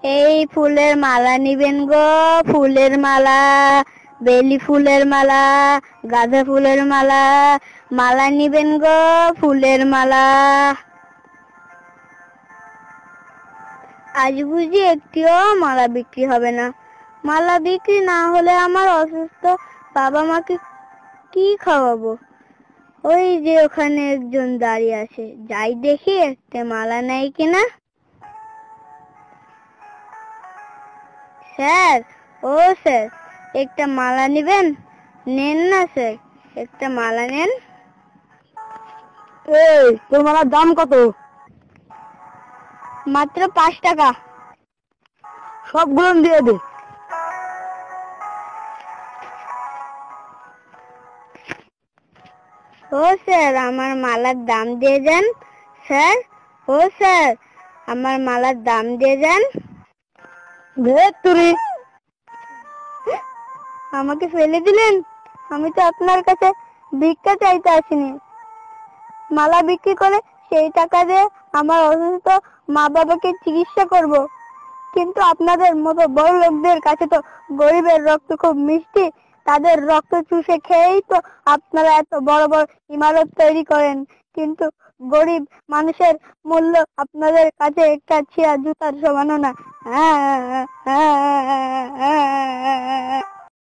এই ফুলের মালা নিবেন গো, ফুলের মালা, বেলি ফুলের মালা, গাঁদা ফুলের মালা, মালা নিবেন গো ফুলের মালা। আজ বুঝি একটিও মালা বিক্রি হবে না। মালা বিক্রি না হলে আমার অসুস্থ বাবা মাকে কি খাওয়াবো? ওই যে ওখানে একজন দাঁড়িয়ে আছে, যাই দেখি একটা মালা নেই কিনা। স্যার, ও স্যার, একটা মালা নেবেন? নেন না স্যার, একটা মালা নেন। এই তোর মালার দাম কত? মাত্র 5 টাকা। সবগুলো দিয়ে দে। ও স্যার, আমার মালার দাম দিয়ে যান। স্যার, ও স্যার, আমার মালার দাম দিয়ে যান। তুই আমাকে ফেলে দিলেন? আমি তো আপনার কাছে ভিক্ষা চাইতে আসিনি। মালা বিক্রি করে সেই টাকা দিয়ে আমার অসুস্থ মা বাবাকে চিকিৎসা করব। কিন্তু আপনাদের মতো বড় লোকদের কাছে তো গরিবের রক্ত খুব মিষ্টি। তাদের রক্ত চুষে খেয়েই তো আপনারা এত বড় বড় ইমারত তৈরি করেন। কিন্তু গরিব মানুষের মূল্য আপনাদের কাছে একটা ছিঁড়া জুতার সমানও না।